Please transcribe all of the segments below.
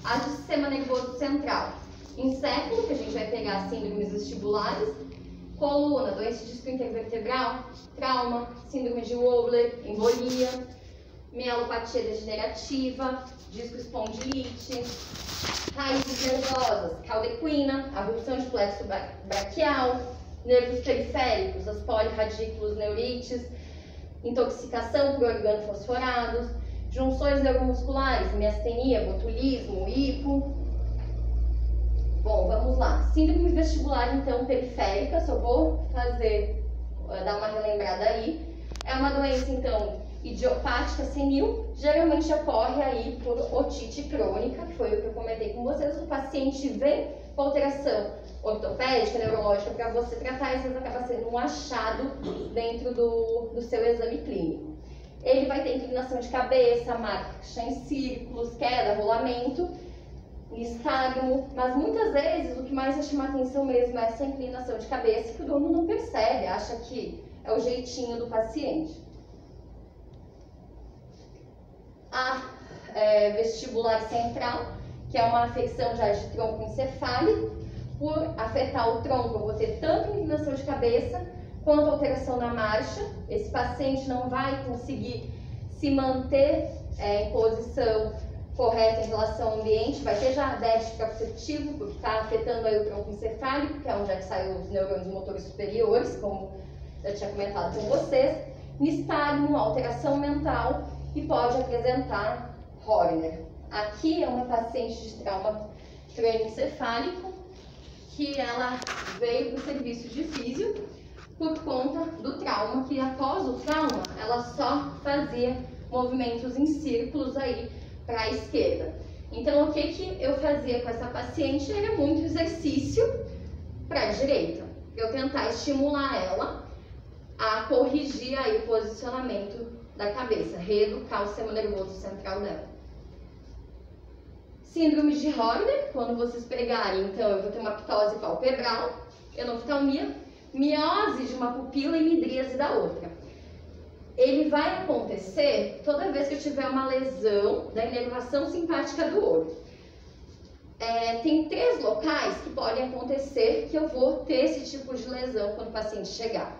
a do sistema nervoso central. Encéfalo, que a gente vai pegar síndromes vestibulares. Coluna, doença de disco intervertebral, trauma, síndrome de Wobler, embolia, mielopatia degenerativa, discoespondilite, raízes nervosas, caldequina, avulsão de plexo braquial, nervos periféricos, as polirradículos neurites, intoxicação por organofosforados, junções neuromusculares, miastenia, botulismo, hipo. Bom, vamos lá. Síndrome vestibular, então, periférica, só vou dar uma relembrada aí. É uma doença, então, idiopática senil, geralmente ocorre aí por otite crônica, que foi o que eu comentei com vocês. O paciente vem com alteração ortopédica, neurológica, para você tratar, e às vezes acaba sendo um achado dentro do seu exame clínico. Ele vai ter inclinação de cabeça, marcha em círculos, queda, rolamento, nistagmo, mas muitas vezes o que mais vai chamar atenção mesmo é essa inclinação de cabeça, que o dono não percebe, acha que é o jeitinho do paciente. A vestibular central, que é uma afecção já de tronco encefálico. Por afetar o tronco, eu vou ter tanto inclinação de cabeça quanto alteração na marcha. Esse paciente não vai conseguir se manter em posição correta em relação ao ambiente, vai ter já déficit proprioceptivo, porque está afetando aí o tronco encefálico, que é onde saem os neurônios motores superiores, como eu tinha comentado com vocês. Nistagmo, alteração mental, e pode apresentar Horner. Aqui é uma paciente de trauma crânioencefálico, que ela veio para o serviço de físio por conta do trauma, que após o trauma ela só fazia movimentos em círculos aí para a esquerda. Então, o que eu fazia com essa paciente era muito exercício para a direita. Eu tentar estimular ela a corrigir aí o posicionamento da cabeça, reeducar o sistema nervoso central dela. Síndrome de Horner, quando vocês pegarem, então eu vou ter uma ptose palpebral, enoftalmia, miose de uma pupila e midríase da outra. Ele vai acontecer toda vez que eu tiver uma lesão da inervação simpática do olho. Tem 3 locais que podem acontecer que eu vou ter esse tipo de lesão quando o paciente chegar.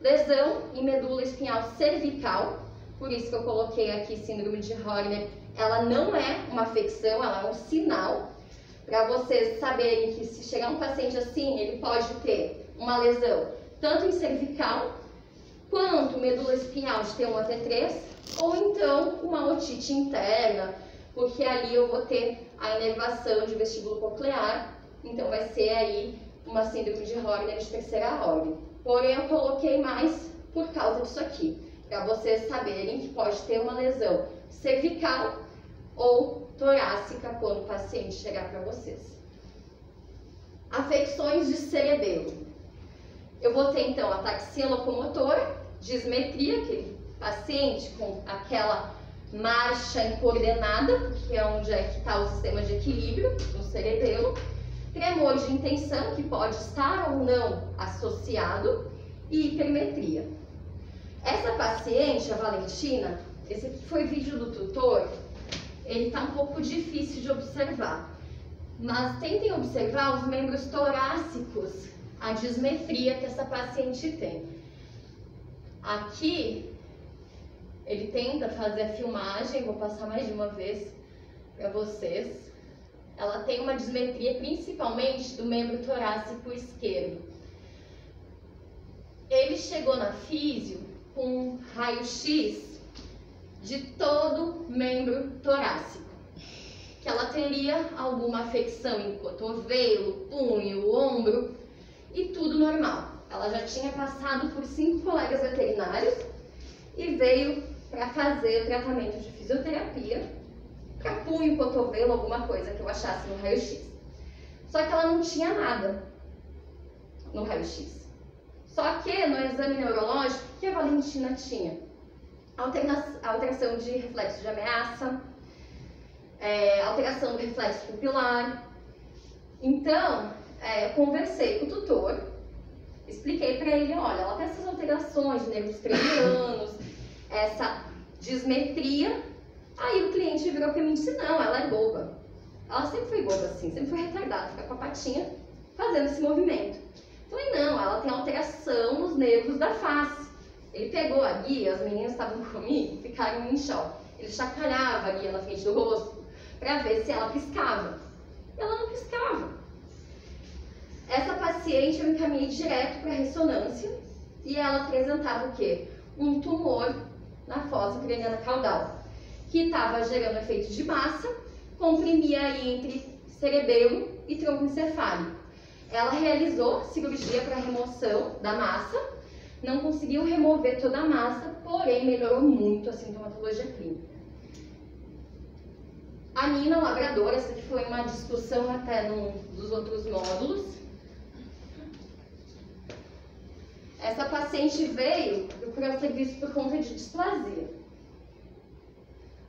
Lesão em medula espinhal cervical, por isso que eu coloquei aqui síndrome de Horner. Ela não é uma afecção, ela é um sinal para vocês saberem que se chegar um paciente assim, ele pode ter uma lesão tanto em cervical quanto medula espinhal de T1 a T3, ou então uma otite interna, porque ali eu vou ter a inervação de vestíbulo coclear, então vai ser aí uma síndrome de Horner de terceira ordem. Porém, eu coloquei mais por causa disso aqui, para vocês saberem que pode ter uma lesão cervical ou torácica quando o paciente chegar para vocês. Afecções de cerebelo. Eu vou ter então ataxia locomotora, dismetria, aquele paciente com aquela marcha incoordenada, que é onde que está o sistema de equilíbrio no cerebelo, tremor de intenção, que pode estar ou não associado, e hipermetria. Essa paciente, a Valentina, esse aqui foi vídeo do tutor, ele está um pouco difícil de observar, mas tentem observar os membros torácicos, a dismetria que essa paciente tem. Aqui, ele tenta fazer a filmagem, vou passar mais de uma vez para vocês. Ela tem uma dismetria principalmente do membro torácico esquerdo. Ele chegou na físio com um raio-x de todo membro torácico, que ela teria alguma afecção em cotovelo, punho, ombro, e tudo normal. Ela já tinha passado por 5 colegas veterinários e veio para fazer o tratamento de fisioterapia para punho, cotovelo, alguma coisa que eu achasse no raio-x. Só que ela não tinha nada no raio-x. Só que no exame neurológico, o que a Valentina tinha? Alteração de reflexo de ameaça, alteração do reflexo pupilar. Então, eu conversei com o tutor, expliquei para ele, olha, ela tem essas alterações de nervos cranianos, essa dismetria, Aí o cliente virou para mim e disse, não, ela é boba. Ela sempre foi boba assim, sempre foi retardada, fica com a patinha fazendo esse movimento. Falei, não, ela tem alteração nos nervos da face. Ele pegou a guia, as meninas estavam comigo, ficaram em choque. Ele chacoalhava a guia na frente do rosto para ver se ela piscava. Ela não piscava. Essa paciente eu encaminhei direto para a ressonância e ela apresentava o quê? Um tumor na fossa craniana caudal, que estava gerando efeito de massa, comprimia aí entre cerebelo e tronco encefálico. Ela realizou cirurgia para remoção da massa, não conseguiu remover toda a massa, porém melhorou muito a sintomatologia clínica. A Nina, labradora, essa aqui foi uma discussão até num dos outros módulos. Essa paciente veio procurar serviço por conta de displasia.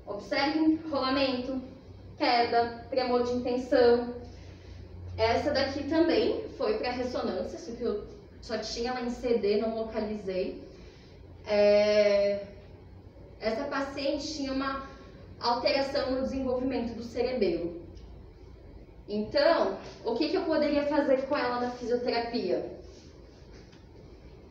Observem rolamento, queda, tremor de intenção. Essa daqui também foi para ressonância, só que eu só tinha ela em CD, não localizei. Essa paciente tinha uma alteração no desenvolvimento do cerebelo. Então, o que eu poderia fazer com ela na fisioterapia?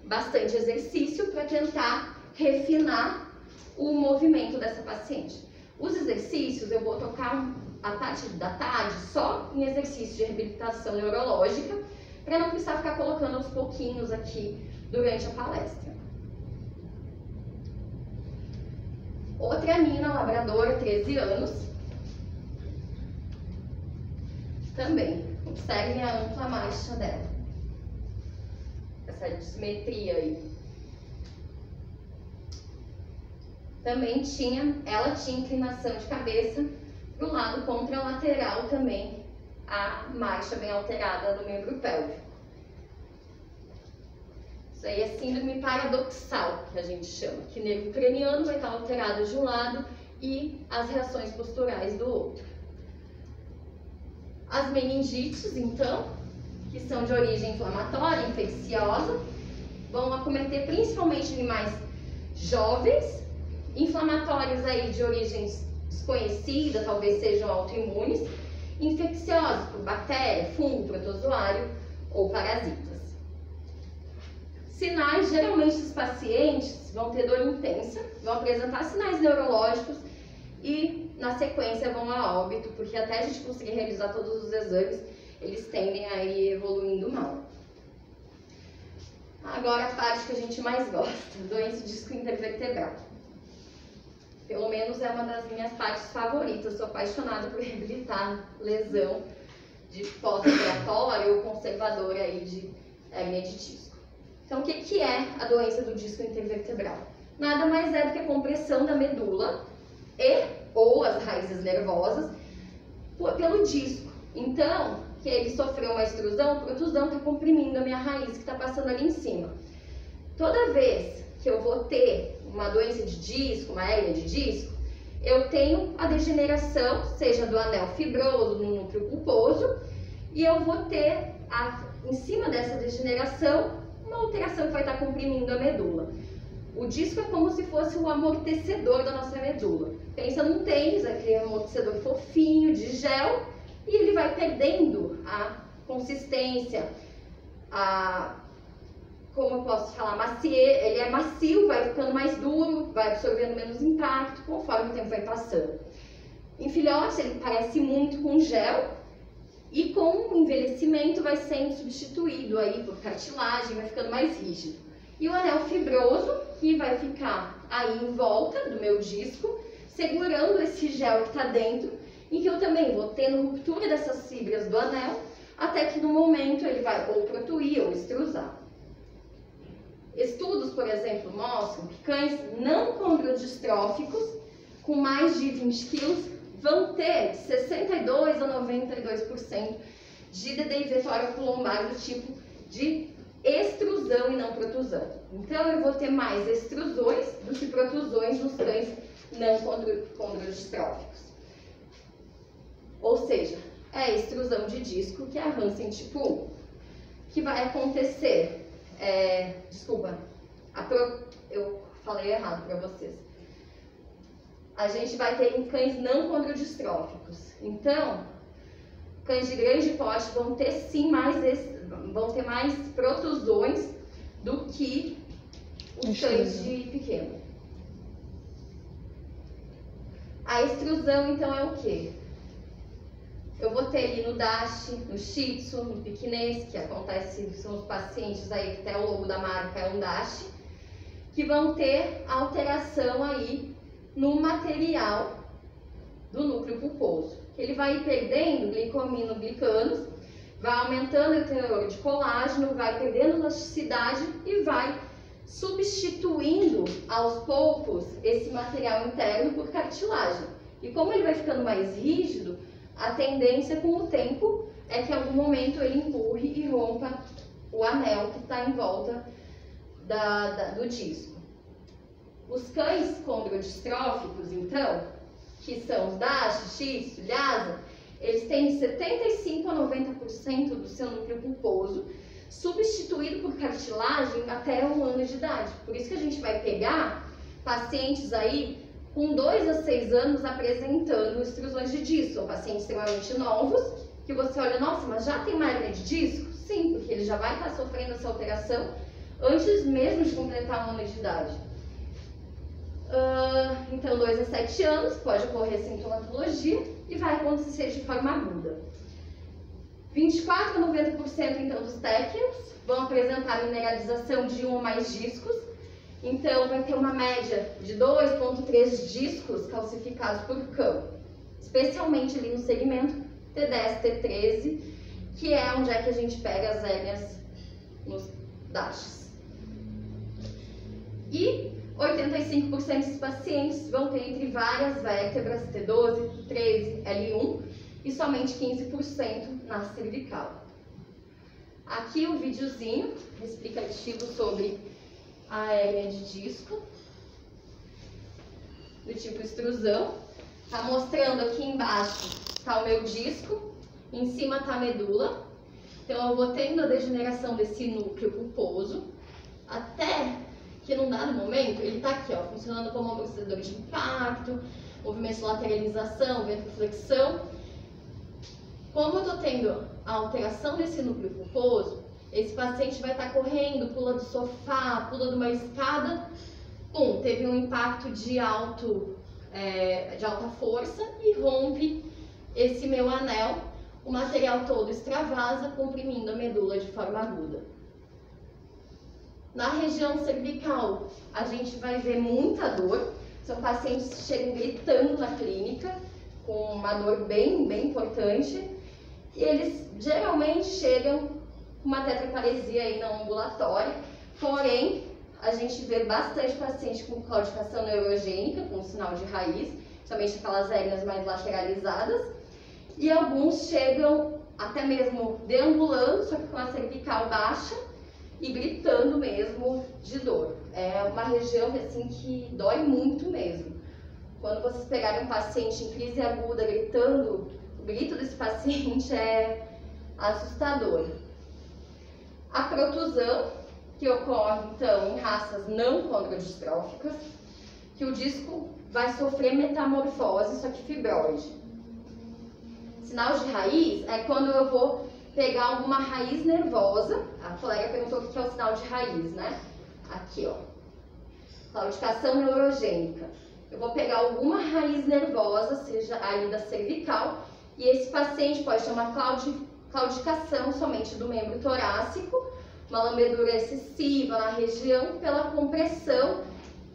Bastante exercício para tentar refinar o movimento dessa paciente. Os exercícios, eu vou tocar a parte da tarde só em exercício de reabilitação neurológica, para não precisar ficar colocando aos pouquinhos aqui durante a palestra. Outra menina labradora, 13 anos. Também, observem a ampla marcha dela. Essa dissimetria aí. Também ela tinha inclinação de cabeça para o lado contralateral também, a marcha bem alterada do membro pélvico. Isso aí é síndrome paradoxal, que a gente chama, que o nervo craniano vai estar alterado de um lado e as reações posturais do outro. As meningites, então, que são de origem inflamatória, infecciosa, vão acometer principalmente animais jovens, inflamatórios aí de origem desconhecida, talvez sejam autoimunes, infecciosos por bactéria, fungo, protozoário ou parasitas. Sinais, geralmente os pacientes vão ter dor intensa, vão apresentar sinais neurológicos e na sequência vão a óbito, porque até a gente conseguir realizar todos os exames, eles tendem a ir evoluindo mal. Agora a parte que a gente mais gosta, doença disco intervertebral. Pelo menos é uma das minhas partes favoritas, sou apaixonada por reabilitar lesão de pós-operatória ou conservadora aí de hérnia de disco. Então o que é a doença do disco intervertebral? Nada mais é do que a compressão da medula ou as raízes nervosas pelo disco. Então, que ele sofreu uma extrusão, a protusão está comprimindo a minha raiz que está passando ali em cima. Toda vez que eu vou ter uma doença de disco, uma hérnia de disco, eu tenho a degeneração, seja do anel fibroso, do núcleo pulposo, e eu vou ter, em cima dessa degeneração, uma alteração que vai estar comprimindo a medula. O disco é como se fosse o amortecedor da nossa medula. Pensa num tênis, aquele amortecedor fofinho, de gel, e ele vai perdendo a consistência, como eu posso falar, ele é macio, vai ficando mais duro, vai absorvendo menos impacto conforme o tempo vai passando. Em filhotes ele parece muito com gel e com o envelhecimento vai sendo substituído aí por cartilagem, vai ficando mais rígido. E o anel fibroso que vai ficar aí em volta do meu disco, segurando esse gel que está dentro, em que eu também vou tendo ruptura dessas fibras do anel, até que no momento ele vai ou protuir ou extrusar. Estudos, por exemplo, mostram que cães não condrodistróficos com mais de 20 quilos vão ter 62 a 92% de DDIV tóraco-lombar do tipo de extrusão e não protusão. Então eu vou ter mais extrusões do que protusões nos cães não condrodistróficos. Ou seja, é a extrusão de disco, que é a Hansen tipo 1, que vai acontecer. Desculpa, eu falei errado para vocês. a gente vai ter em cães não condrodistróficos. Então, cães de grande porte vão ter sim vão ter mais protusões do que os cães de pequeno. A extrusão, então, é o quê? Eu vou ter ali no Dash, no Shih Tzu, no Pequinês, que acontece, são os pacientes aí, até o logo da marca é um Dash, que vão ter alteração aí no material do núcleo pulposo. Ele vai perdendo glicominoglicanos, vai aumentando o teor de colágeno, vai perdendo elasticidade e vai substituindo aos poucos esse material interno por cartilagem. E como ele vai ficando mais rígido, a tendência com o tempo é que em algum momento ele empurre e rompa o anel que está em volta do disco. Os cães condrodistróficos, então, que são os Dash, Shih Tzu, Lhasa, eles têm 75 a 90% do seu núcleo pulposo substituído por cartilagem até 1 ano de idade. Por isso que a gente vai pegar pacientes aí com 2 a 6 anos apresentando extrusões de disco. São pacientes extremamente novos, que você olha, nossa, mas já tem uma hérnia de disco? Sim, porque ele já vai estar sofrendo essa alteração antes mesmo de completar 1 ano de idade. Então, 2 a 7 anos, pode ocorrer sintomatologia e vai acontecer de forma aguda. 24 a 90% então dos téquios vão apresentar mineralização de 1 ou mais discos. Então, vai ter uma média de 2,3 discos calcificados por cão, especialmente ali no segmento T10, T13, que é onde é que a gente pega as hérnias nos Dashes. E 85% dos pacientes vão ter entre várias vértebras, T12, T13, L1, e somente 15% na cervical. Aqui o videozinho explicativo sobre a hérnia de disco, do tipo extrusão. Tá mostrando aqui embaixo, tá o meu disco, em cima tá a medula. Então eu vou tendo a degeneração desse núcleo pulposo, até que num dado momento ele tá aqui, ó, funcionando como amortecedor de impacto, movimento de lateralização, ventroflexão. Como eu tô tendo a alteração desse núcleo pulposo, esse paciente vai estar correndo, pula do sofá, pula de uma escada, pum, teve um impacto de alta força e rompe esse meu anel, o material todo extravasa, comprimindo a medula de forma aguda. Na região cervical, a gente vai ver muita dor, são pacientes que chegam gritando na clínica, com uma dor bem importante, e eles geralmente chegam com uma tetraparesia aí não ambulatória, porém, a gente vê bastante paciente com claudicação neurogênica, com sinal de raiz, somente aquelas hérnias mais lateralizadas, e alguns chegam até mesmo deambulando, só que com a cervical baixa e gritando mesmo de dor. É uma região assim que dói muito mesmo. Quando vocês pegarem um paciente em crise aguda gritando, o grito desse paciente é assustador. A protusão, que ocorre então em raças não condrodistróficas, que o disco vai sofrer metamorfose, só que fibroide. Sinal de raiz é quando eu vou pegar alguma raiz nervosa. A colega perguntou o que é o sinal de raiz, né? Aqui, ó. Claudicação neurogênica. Eu vou pegar alguma raiz nervosa, seja ali da cervical, e esse paciente pode ter uma claudicação somente do membro torácico, uma lambedura excessiva na região pela compressão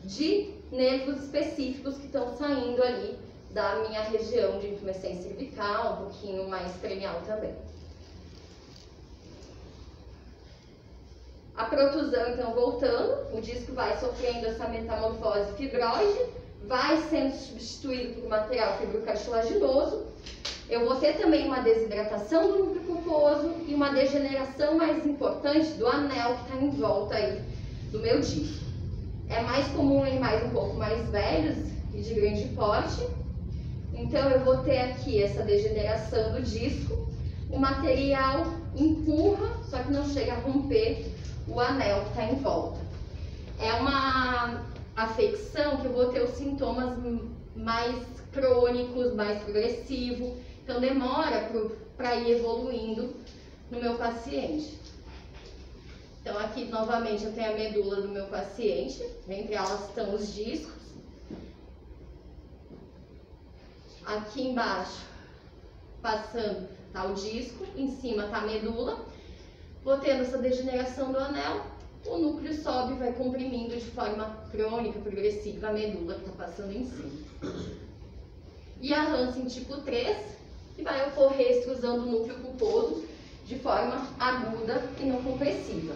de nervos específicos que estão saindo ali da minha região de intumescência cervical, um pouquinho mais cranial também. A protusão, então, voltando, o disco vai sofrendo essa metamorfose fibroide, vai sendo substituído por material fibrocartilaginoso. Eu vou ter também uma desidratação do núcleo pulposo e uma degeneração mais importante do anel que está em volta aí do meu disco. É mais comum em animais um pouco mais velhos e de grande porte. Então eu vou ter aqui essa degeneração do disco, o material empurra, só que não chega a romper o anel que está em volta. É uma afecção que eu vou ter os sintomas mais crônicos, mais progressivo. Então demora para ir evoluindo no meu paciente. Então aqui novamente eu tenho a medula do meu paciente, entre elas estão os discos. Aqui embaixo, passando, tá o disco, em cima tá a medula. Vou tendo essa degeneração do anel, o núcleo sobe e vai comprimindo de forma crônica, progressiva, a medula que está passando em cima. E a Hansen tipo 3, que vai ocorrer extrusão do núcleo pulposo de forma aguda e não compressiva.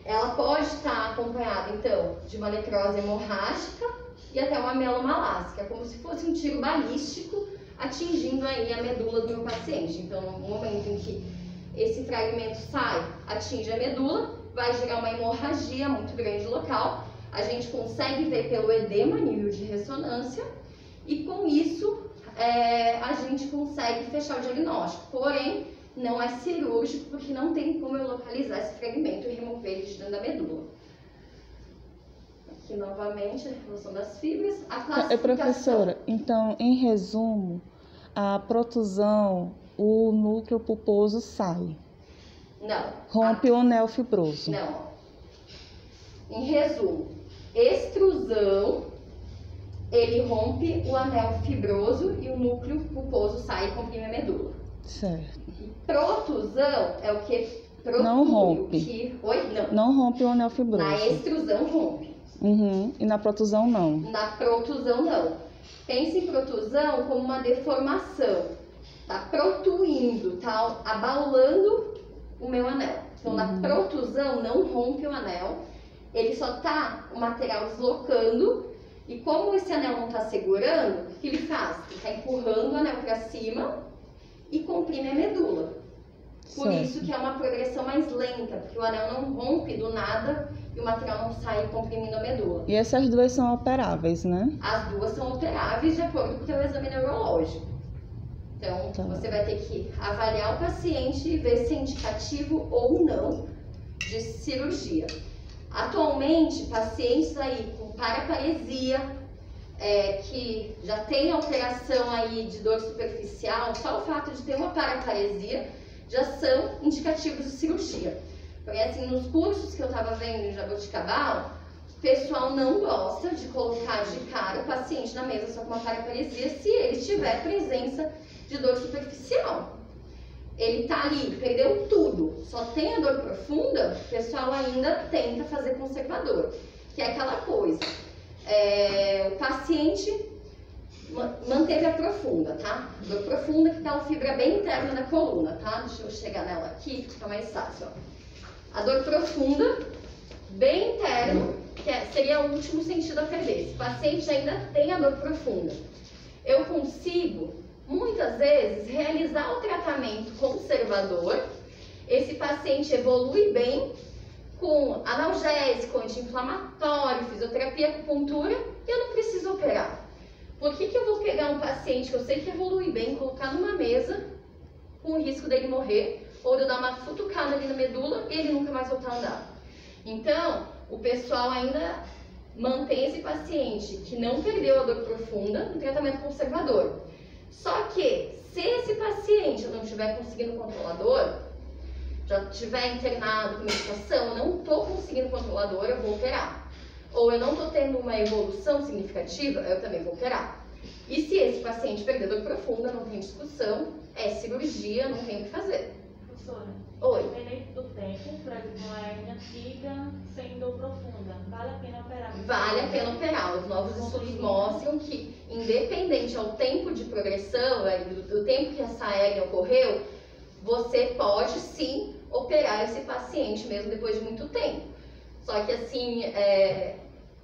Ela pode estar acompanhada, então, de uma necrose hemorrágica e até uma mielomalásica, como se fosse um tiro balístico atingindo aí a medula do meu paciente. Então, no momento em que esse fragmento sai, atinge a medula, vai gerar uma hemorragia muito grande local. A gente consegue ver pelo edema nível de ressonância e com isso a gente consegue fechar o diagnóstico. Porém, não é cirúrgico porque não tem como eu localizar esse fragmento e remover ele de dentro da medula. Aqui novamente a revolução das fibras. A classificação... Professora, então, em resumo, a protusão, o núcleo pulposo sai. Não. Rompe o anel fibroso. Não. Em resumo, extrusão, ele rompe o anel fibroso e o núcleo pulposo sai e comprime a medula. Certo. E protusão é o que protui. Não rompe. Oi? Não. Não rompe o anel fibroso. Na extrusão rompe. Uhum. E na protusão não. Na protusão não. Pense em protusão como uma deformação. Tá protuindo, tá abaulando o meu anel. Então, na protusão não rompe o anel, ele só tá o material deslocando e como esse anel não tá segurando, o que ele faz? Ele tá empurrando o anel para cima e comprime a medula. Por Certo. isso que é uma progressão mais lenta, porque o anel não rompe do nada e o material não sai comprimindo a medula. E essas duas são operáveis, né? As duas são operáveis de acordo com o teu exame neurológico. Então, Tá. Você vai ter que avaliar o paciente e ver se é indicativo ou não de cirurgia. Atualmente, pacientes aí com paraparesia, que já tem alteração aí de dor superficial, só o fato de ter uma paraparesia já são indicativos de cirurgia. Porque assim, nos cursos que eu estava vendo em Jaboticabal, o pessoal não gosta de colocar de cara o paciente na mesa só com uma paraparesia se ele tiver presença de dor superficial. Ele tá ali, perdeu tudo, só tem a dor profunda, o pessoal ainda tenta fazer conservador, que é aquela coisa. O paciente manteve a profunda, tá? Dor profunda que tá uma fibra bem interna da coluna, tá? Deixa eu chegar nela aqui, fica mais fácil, ó. A dor profunda, bem interno, que seria o último sentido a perder. Esse paciente ainda tem a dor profunda. Eu consigo, muitas vezes, realizar o tratamento conservador. Esse paciente evolui bem com analgésico, anti-inflamatório, fisioterapia, acupuntura, e eu não preciso operar. Por que eu vou pegar um paciente que eu sei que evolui bem, colocar numa mesa, com o risco dele morrer, ou de eu dar uma futucada ali na medula e ele nunca mais voltar a andar? Então, o pessoal ainda mantém esse paciente que não perdeu a dor profunda no tratamento conservador. Só que, se esse paciente eu não estiver conseguindo controlar a dor, já estiver internado com medicação, eu não estou conseguindo controlar a dor, eu vou operar. Ou eu não estou tendo uma evolução significativa, eu também vou operar. E se esse paciente perder dor profunda, não tem discussão, é cirurgia, não tem o que fazer. Professora, Oi. independente do tempo, para uma hernia antiga, sem dor profunda, vale a pena operar? Vale a pena operar. Os novos estudos mostram que, independente ao tempo de progressão, do tempo que essa hérnia ocorreu, você pode sim operar esse paciente mesmo depois de muito tempo. Só que assim,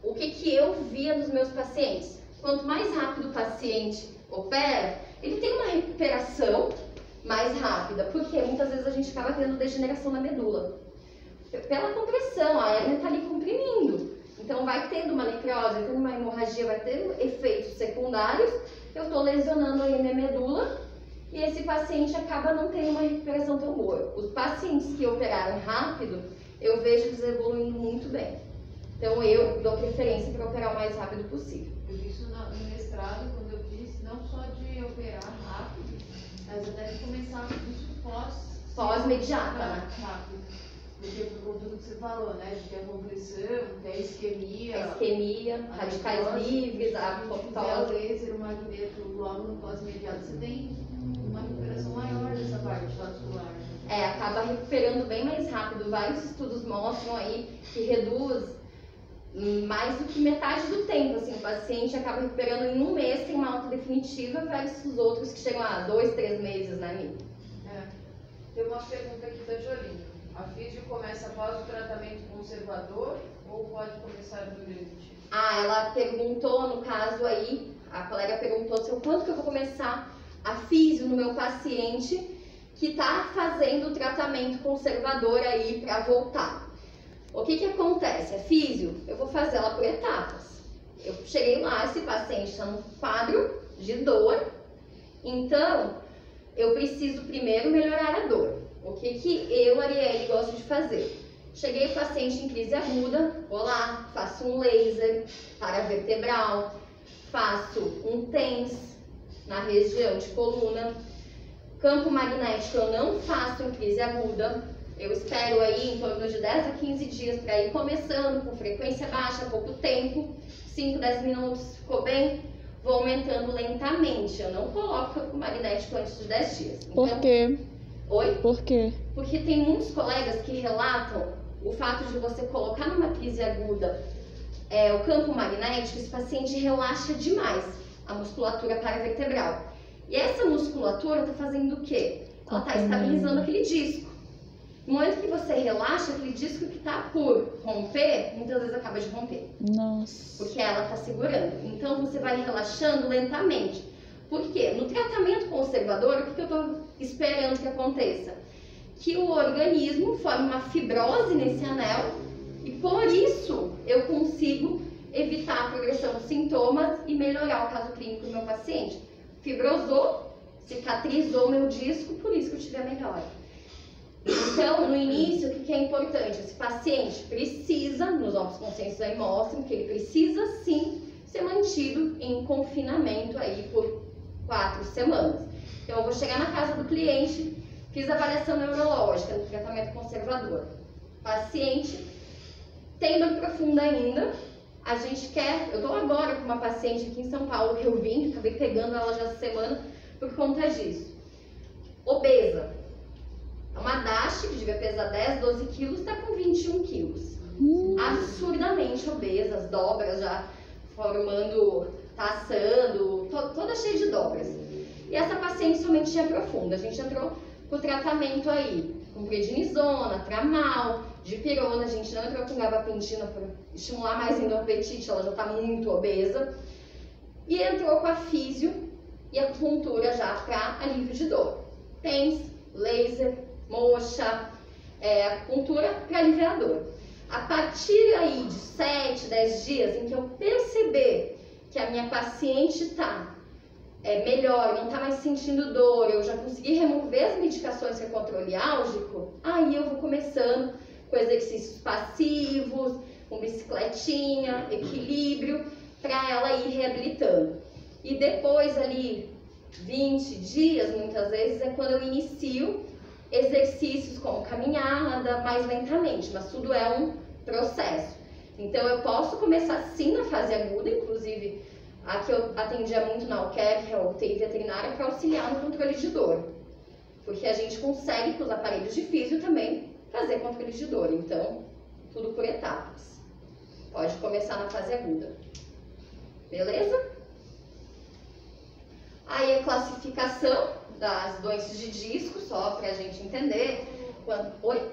o que eu via nos meus pacientes? Quanto mais rápido o paciente opera, ele tem uma recuperação mais rápida, porque muitas vezes a gente acaba tendo degeneração na medula. Pela compressão, a hérnia está ali comprimindo. Então vai tendo uma necrose, vai tendo uma hemorragia, vai tendo efeitos secundários. Eu estou lesionando aí a minha medula e esse paciente acaba não tendo uma recuperação tão boa. Os pacientes que operaram rápido, eu vejo eles evoluindo muito bem. Então eu dou preferência para operar o mais rápido possível. Eu vi isso no mestrado, quando eu fiz, não só de operar rápido, mas até de começar isso pós-imediata, né? Rápido. Porque por tudo que você falou, né? De que a compressão, que a isquemia. A isquemia, radicais livres, a apoptose. Laser, o magneto, logo no pós-imediato, você tem uma recuperação maior dessa parte vascular. Acaba recuperando bem mais rápido. Vários estudos mostram aí que reduz mais do que metade do tempo. Assim, o paciente acaba recuperando em 1 mês, tem uma alta definitiva, versus os outros que chegam a 2, 3 meses, né, Mi? Tem uma pergunta aqui da Jolinha. A físio começa após o tratamento conservador ou pode começar durante? Ela perguntou, no caso aí, a colega perguntou se quanto que eu vou começar a físio no meu paciente que está fazendo o tratamento conservador aí para voltar. O que acontece? A físio, eu vou fazer ela por etapas. Eu cheguei lá, esse paciente está num quadro de dor, então eu preciso primeiro melhorar a dor. O que eu, Arielle, gosto de fazer? Cheguei o paciente em crise aguda, vou lá, faço um laser paravertebral, faço um TENS na região de coluna. Campo magnético eu não faço em crise aguda, eu espero aí em torno de 10 a 15 dias para ir começando, com frequência baixa, pouco tempo, 5, 10 minutos, ficou bem? Vou aumentando lentamente, eu não coloco campo magnético antes de 10 dias. Então, Por quê? Oi? Por quê? Porque tem muitos colegas que relatam o fato de você colocar numa crise aguda o campo magnético, esse paciente relaxa demais a musculatura paravertebral. E essa musculatura está fazendo o quê? Ela está estabilizando aquele disco. No momento que você relaxa, aquele disco que está por romper, muitas vezes acaba de romper. Nossa. Porque ela está segurando. Então você vai relaxando lentamente. Por quê? No tratamento conservador, o que eu estou esperando que aconteça? Que o organismo forme uma fibrose nesse anel e por isso eu consigo evitar a progressão dos sintomas e melhorar o caso clínico do meu paciente. Fibrosou, cicatrizou meu disco, por isso que eu tive a melhora. Então, no início, o que é importante? Esse paciente precisa, nos nossos consensos aí mostram que ele precisa sim ser mantido em confinamento aí por 4 semanas. Então, eu vou chegar na casa do cliente, fiz avaliação neurológica no tratamento conservador. Paciente tem dor profunda ainda, a gente quer... Eu estou agora com uma paciente aqui em São Paulo que eu vim, acabei pegando ela já essa semana por conta disso. Obesa. É uma DASH que devia pesar 10, 12 quilos, está com 21 quilos. Absurdamente obesa, as dobras já formando, tá assando, toda cheia de dobras. E essa paciente somente tinha profunda. A gente entrou com o tratamento aí, com prednisona, tramal, dipirona. A gente não entrou com gabapentina para estimular mais ainda o apetite, ela já está muito obesa. E entrou com a físio e a acupuntura já para alívio de dor. TENS, laser, moxa, acupuntura para aliviar a dor. A partir aí de 7, 10 dias em que eu perceber que a minha paciente está melhor, não está mais sentindo dor, eu já consegui remover as medicações que é controle álgico, aí eu vou começando com exercícios passivos, com bicicletinha, equilíbrio, para ela ir reabilitando. E depois ali, 20 dias, muitas vezes, é quando eu inicio exercícios como caminhada, mais lentamente, mas tudo é um processo. Então eu posso começar sim na fase aguda, inclusive aqui eu atendia muito na UQEP, que é a UTI veterinária, para auxiliar no controle de dor. Porque a gente consegue com os aparelhos de físio também fazer controle de dor, então tudo por etapas. Pode começar na fase aguda. Beleza? Aí a classificação das doenças de disco, só para a gente entender. Oi?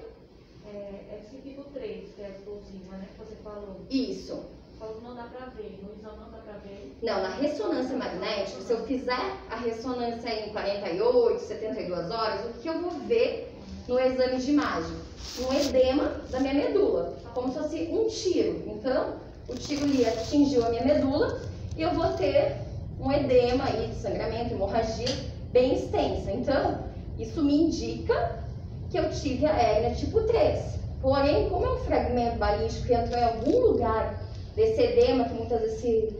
Esse tipo 3, que é a explosiva, né, que você falou. Isso. Falou que não dá pra ver, no exame não dá pra ver. Não, na ressonância magnética, se eu fizer a ressonância em 48, 72 horas, o que eu vou ver no exame de imagem? Um edema da minha medula, como se fosse um tiro. Então, o tiro ali atingiu a minha medula e eu vou ter um edema aí de sangramento, hemorragia bem extensa. Então, isso me indica que eu tive a hérnia tipo 3. Porém, como é um fragmento balístico que entrou em algum lugar desse edema, que muitas vezes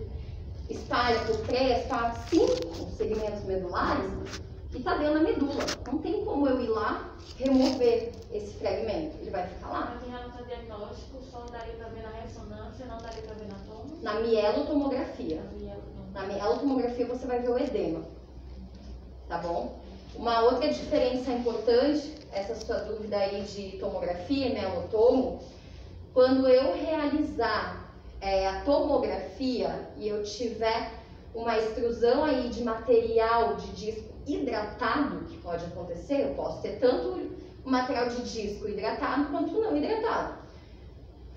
espalha por 3, 4, 5 segmentos medulares e está dentro da medula. Não tem como eu ir lá remover esse fragmento, ele vai ficar lá. Mas em relação ao diagnóstico, só daria para ver na ressonância, não daria para ver na tomo? Na mielotomografia. Na mielotomografia você vai ver o edema, tá bom? Uma outra diferença importante, essa sua dúvida aí de tomografia, mielotomo, quando eu realizar a tomografia e eu tiver uma extrusão aí de material de disco hidratado, que pode acontecer, eu posso ter tanto o material de disco hidratado quanto não hidratado.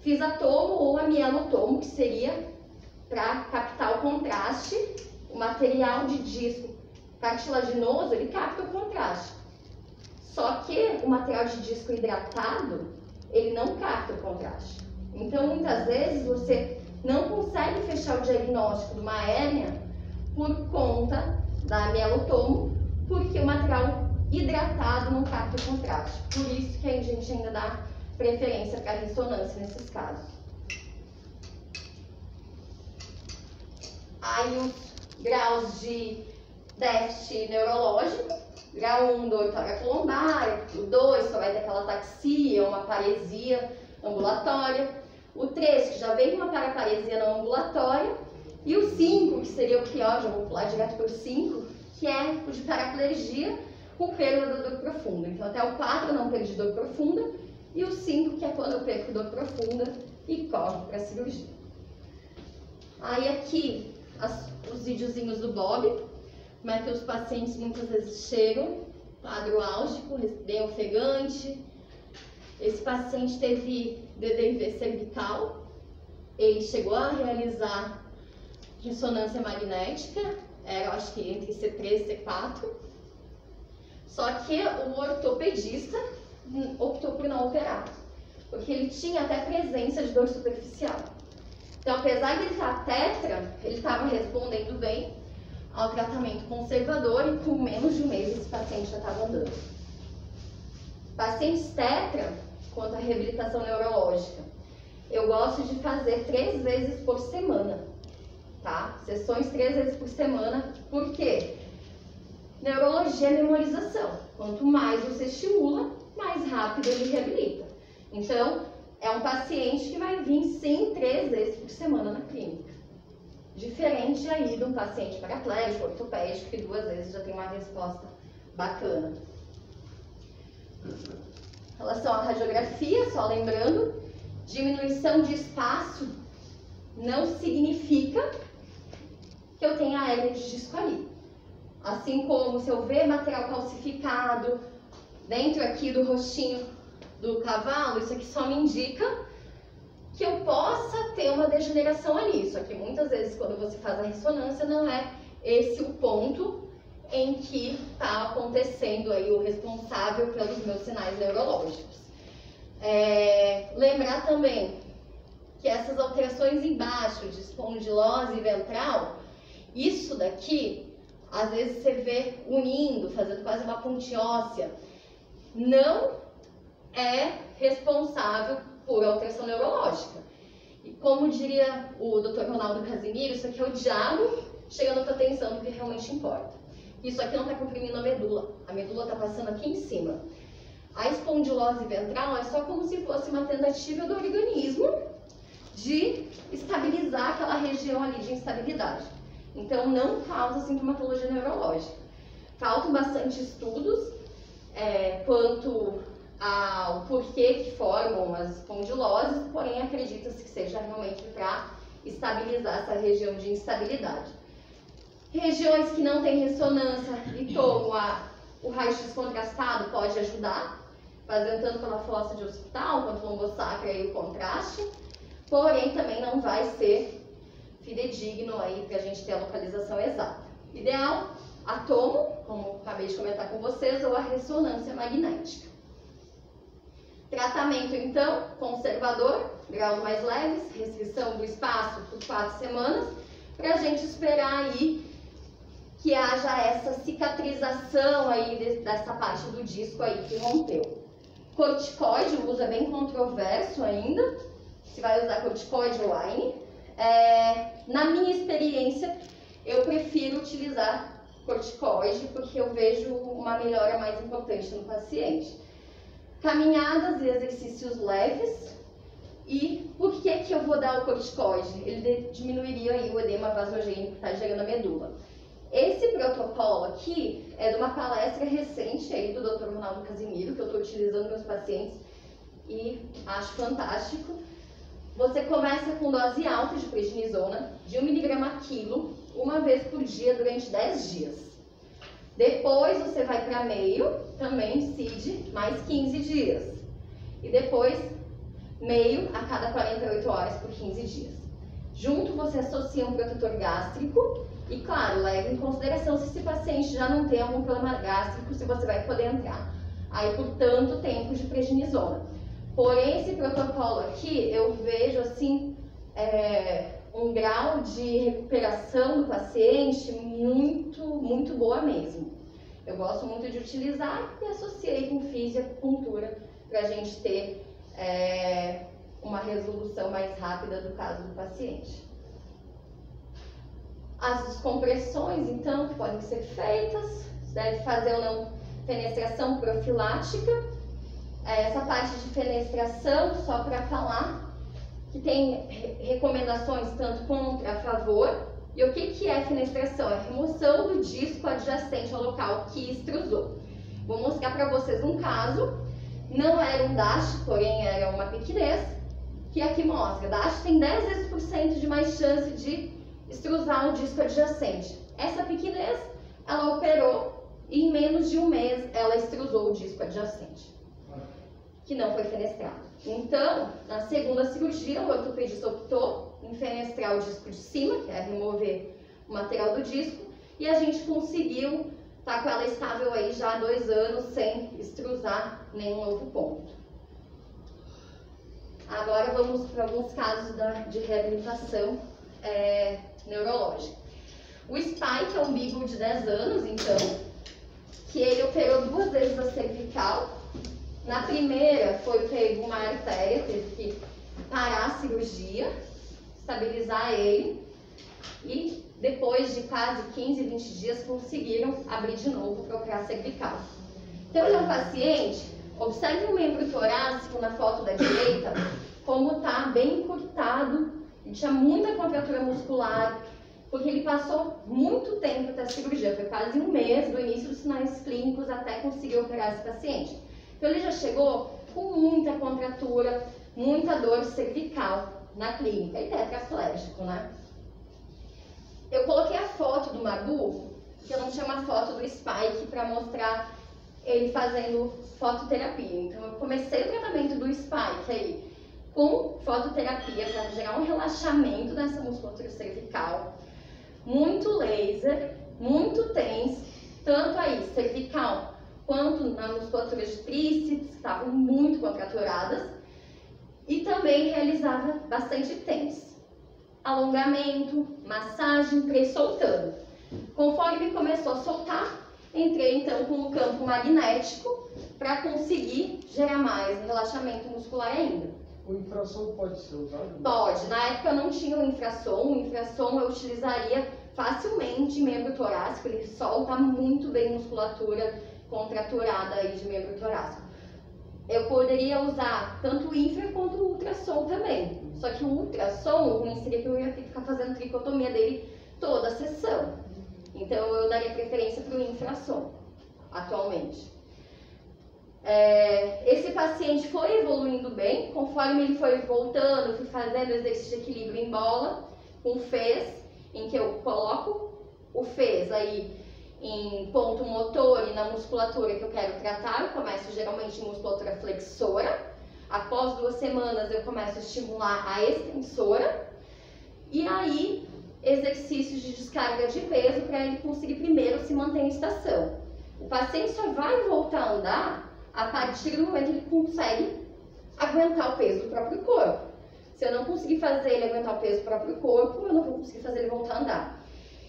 Fiz a tomo ou a mielotomo, que seria para captar o contraste. O material de disco cartilaginoso, ele capta o contraste. Só que o material de disco hidratado, ele não capta o contraste. Então, muitas vezes, você não consegue fechar o diagnóstico de uma hérnia por conta da mielotomo, porque o material hidratado não capta o contraste. Por isso que a gente ainda dá preferência para ressonância nesses casos. Aí os graus de déficit neurológico, grau 1, dor toracolombar, o 2 só vai ter aquela ataxia, uma paresia ambulatória, o 3 que já vem com uma paraparesia não ambulatória, e o 5, que seria o pior, já vou pular direto para o 5, que é o de paraplegia com perda da dor profunda. Então até o 4 eu não perdi dor profunda, e o 5 que é quando eu perco dor profunda e corro para a cirurgia. Aí aqui os videozinhos do Bob, como é que os pacientes muitas vezes chegam, quadro álgico, bem ofegante. Esse paciente teve DDIV cervical, ele chegou a realizar ressonância magnética, eu acho que entre C3 e C4, só que o ortopedista optou por não operar, porque ele tinha até presença de dor superficial. Então, apesar de ele estar tetra, ele estava respondendo bem ao tratamento conservador e com menos de um mês esse paciente já estava andando. Pacientes tetra, quanto à reabilitação neurológica, eu gosto de fazer 3 vezes por semana, tá? Sessões 3 vezes por semana, por quê? Neurologia é memorização. Quanto mais você estimula, mais rápido ele reabilita. Então, é um paciente que vai vir sim 3 vezes por semana na clínica. Diferente aí de um paciente paraplégico, ortopédico, que 2 vezes já tem uma resposta bacana. Em relação à radiografia, só lembrando, diminuição de espaço não significa que eu tenha hérnia de disco ali. Assim como se eu ver material calcificado dentro aqui do rostinho do cavalo, isso aqui só me indica que eu possa ter uma degeneração ali. Só que muitas vezes quando você faz a ressonância não é esse o ponto em que está acontecendo aí o responsável pelos meus sinais neurológicos. Lembrar também que essas alterações embaixo de espondilose ventral, isso daqui, às vezes você vê unindo, fazendo quase uma ponte óssea, não é responsável por alteração neurológica. E como diria o Dr. Ronaldo Casimiro, isso aqui é o diabo chegando a tua atenção do que realmente importa. Isso aqui não está comprimindo a medula está passando aqui em cima. A espondilose ventral é só como se fosse uma tentativa do organismo de estabilizar aquela região ali de instabilidade. Então não causa sintomatologia neurológica. Faltam bastante estudos quanto ao porquê que formam as espondiloses, porém acredita-se que seja realmente para estabilizar essa região de instabilidade. Regiões que não têm ressonância e tomam o raio-x contrastado pode ajudar, fazendo tanto pela fossa de occipital quanto lombosacra e o contraste, porém também não vai ser fidedigno aí para a gente ter a localização exata. Ideal, a tomo, como acabei de comentar com vocês, ou a ressonância magnética. Tratamento, então, conservador, graus mais leves, restrição do espaço por 4 semanas, para a gente esperar aí que haja essa cicatrização aí dessa parte do disco aí que rompeu. Corticoide, o uso é bem controverso ainda, se vai usar corticoide ou line. Na minha experiência, eu prefiro utilizar corticoide porque eu vejo uma melhora mais importante no paciente. Caminhadas e exercícios leves. E por que eu vou dar o corticoide? Ele diminuiria aí o edema vasogênico que está gerando a medula. Esse protocolo aqui é de uma palestra recente aí do Dr. Ronaldo Casimiro, que eu estou utilizando nos meus pacientes e acho fantástico. Você começa com dose alta de prednisona, de 1 mg a quilo, uma vez por dia durante 10 dias. Depois você vai para meio, também CID, mais 15 dias. E depois meio a cada 48 horas por 15 dias. Junto você associa um protetor gástrico e, claro, leve em consideração se esse paciente já não tem algum problema gástrico, se você vai poder entrar aí por tanto tempo de prednisona. Porém, esse protocolo aqui, eu vejo assim, um grau de recuperação do paciente muito boa mesmo. Eu gosto muito de utilizar e associei com fisioacupuntura para a gente ter uma resolução mais rápida do caso do paciente. As descompressões, então, que podem ser feitas, você deve fazer ou não fenestração profilática. Essa parte de fenestração, só para falar, que tem recomendações tanto contra, a favor. E o que é fenestração? É a remoção do disco adjacente ao local que extrusou. Vou mostrar para vocês um caso. Não era um DASH, porém era uma pequenez, que aqui mostra. DASH tem 10% de mais chance de extrusar o disco adjacente. Essa pequenez, ela operou e em menos de um mês ela extrusou o disco adjacente, que não foi fenestrado. Então, na segunda cirurgia, o ortopedista optou em fenestrar o disco de cima, que é remover o material do disco, e a gente conseguiu estar com ela estável aí já há 2 anos, sem extrusar nenhum novo ponto. Agora vamos para alguns casos de reabilitação neurológica. O Spike é um beagle de 10 anos, então, que ele operou 2 vezes a cervical. Na primeira foi pego uma artéria, teve que parar a cirurgia, estabilizar ele e depois de quase 15, 20 dias conseguiram abrir de novo para operar a cervical. Então ele é um paciente, observe o membro torácico na foto da direita, como está bem encurtado, ele tinha muita contratura muscular, porque ele passou muito tempo até a cirurgia, foi quase 1 mês do início dos sinais clínicos até conseguir operar esse paciente. Então ele já chegou com muita contratura, muita dor cervical na clínica e tetraplégico, né? Eu coloquei a foto do Mabu, que eu não tinha uma foto do Spike para mostrar ele fazendo fototerapia. Então eu comecei o tratamento do Spike aí com fototerapia para gerar um relaxamento nessa musculatura cervical, muito laser, muito TENS, tanto aí cervical quanto na musculatura de tríceps, que estavam muito contraturadas, e também realizava bastante TENS. Alongamento, massagem, entrei soltando. Conforme começou a soltar, entrei então com um campo magnético para conseguir gerar mais relaxamento muscular ainda. O infrassom pode ser usado? Pode. Na época eu não tinha o infrassom. O infrassom eu utilizaria facilmente em membro torácico. Ele solta muito bem musculatura contraturada aí de membro torácico. Eu poderia usar tanto o infra quanto o ultrassom também. Só que o ultrassom, o ruim seria que eu ia ter que ficar fazendo tricotomia dele toda a sessão. Então eu daria preferência para o infrassom, atualmente. Esse paciente foi evoluindo bem, conforme ele foi voltando, eu fui fazendo exercício de equilíbrio em bola, com fez, em que eu coloco o fez aí em ponto motor e na musculatura que eu quero tratar. Eu começo geralmente em musculatura flexora. Após 2 semanas eu começo a estimular a extensora. E aí, exercícios de descarga de peso para ele conseguir primeiro se manter em estação. O paciente só vai voltar a andar a partir do momento que ele consegue aguentar o peso do próprio corpo. Se eu não conseguir fazer ele aguentar o peso do próprio corpo, eu não vou conseguir fazer ele voltar a andar.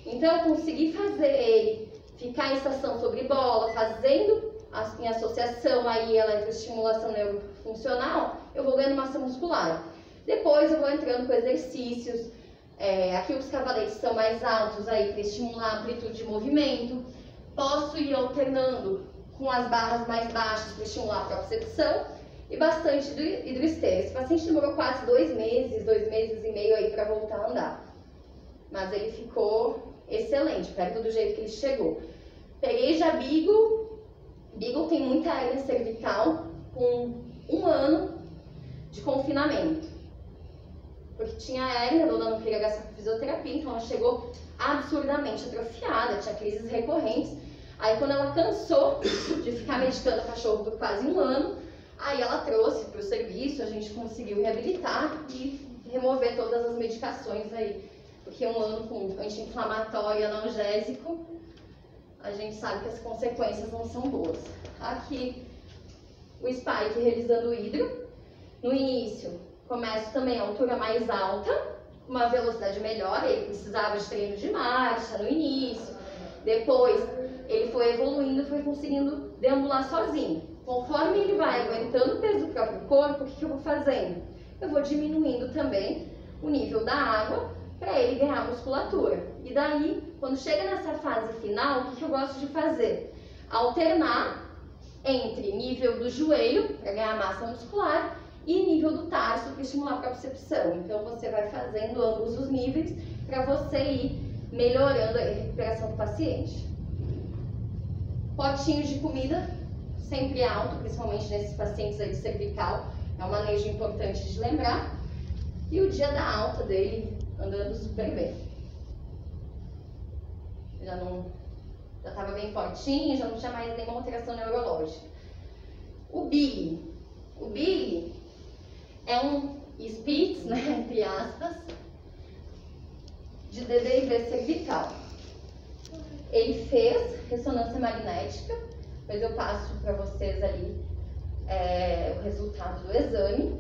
Então, eu consegui fazer ele ficar em estação sobre bola, fazendo em associação aí a eletroestimulação neurofuncional, eu vou ganhando massa muscular. Depois eu vou entrando com exercícios Aqui os cavaletes são mais altos aí para estimular a amplitude de movimento. Posso ir alternando com as barras mais baixas para estimular a propriocepção e bastante hidroesteira. Esse paciente demorou quase 2 meses e meio aí para voltar a andar. Mas ele ficou excelente, perto do jeito que ele chegou. Peguei já Beagle. Beagle tem muita hérnia cervical com 1 ano de confinamento. Porque tinha hérnia, a dona não queria gastar com fisioterapia, então ela chegou absurdamente atrofiada, tinha crises recorrentes. Aí quando ela cansou de ficar medicando o cachorro por quase 1 ano, aí ela trouxe para o serviço, a gente conseguiu reabilitar e remover todas as medicações aí. Porque 1 ano com anti-inflamatório e analgésico, a gente sabe que as consequências não são boas. Aqui o Spike realizando o hidro. No início, começo também a altura mais alta, uma velocidade melhor, ele precisava de treino de marcha no início. Depois, ele foi evoluindo e foi conseguindo deambular sozinho. Conforme ele vai aguentando o peso do próprio corpo, o que eu vou fazendo? Eu vou diminuindo também o nível da água para ele ganhar musculatura. E daí, quando chega nessa fase final, o que eu gosto de fazer? Alternar entre nível do joelho, para ganhar massa muscular, e nível do tarso, para estimular a propriocepção. Então, você vai fazendo ambos os níveis para você ir melhorando a recuperação do paciente. Potinho de comida, sempre alto, principalmente nesses pacientes aí de cervical. É um manejo importante de lembrar. E o dia da alta dele andando super bem. Já estava bem fortinho, já não tinha mais nenhuma alteração neurológica. O Billy é um Spitz, né, entre aspas, de DDIV cervical. Ele fez ressonância magnética, mas eu passo para vocês ali o resultado do exame.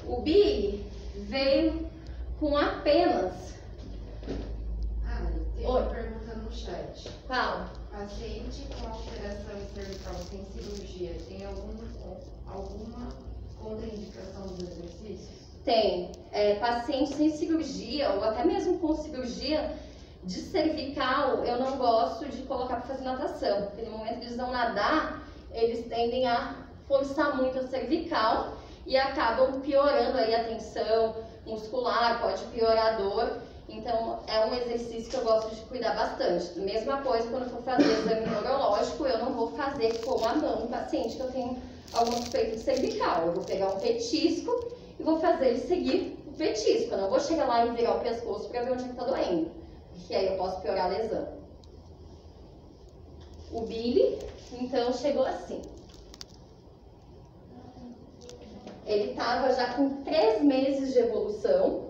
O Billy veio com apenas... tem uma pergunta no chat. Qual? Paciente com alteração cervical sem cirurgia tem alguma contraindicação dos exercícios? Tem. Paciente sem cirurgia, ou até mesmo com cirurgia de cervical, eu não gosto de colocar para fazer natação, porque no momento que eles vão nadar, eles tendem a forçar muito a cervical e acabam piorando aí a tensão muscular, pode piorar a dor. Então, é um exercício que eu gosto de cuidar bastante. Mesma coisa quando eu for fazer exame neurológico, eu não vou fazer com a mão do paciente que eu tenho algum suspeito de cervical. Eu vou pegar um petisco e vou fazer ele seguir o petisco. Eu não vou chegar lá e virar o pescoço para ver onde está doendo, porque aí eu posso piorar a lesão. O Billy, então, chegou assim. Ele estava já com 3 meses de evolução.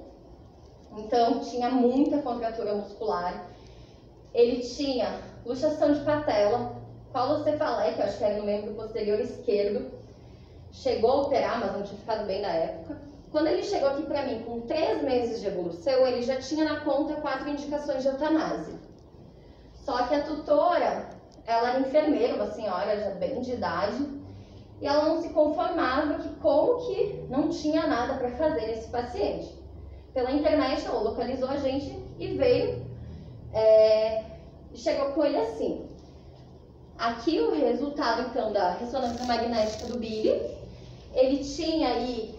Então, tinha muita contratura muscular. Ele tinha luxação de patela, colocefaleia, que eu acho que era no membro posterior esquerdo. Chegou a operar, mas não tinha ficado bem na época. Quando ele chegou aqui para mim com 3 meses de evolução, ele já tinha na conta 4 indicações de eutanásia. Só que a tutora, ela era enfermeira, uma senhora já bem de idade, e ela não se conformava que como que não tinha nada para fazer nesse paciente. Pela internet, ela localizou a gente e veio e chegou com ele assim. Aqui o resultado, então, da ressonância magnética do Billy. Ele tinha aí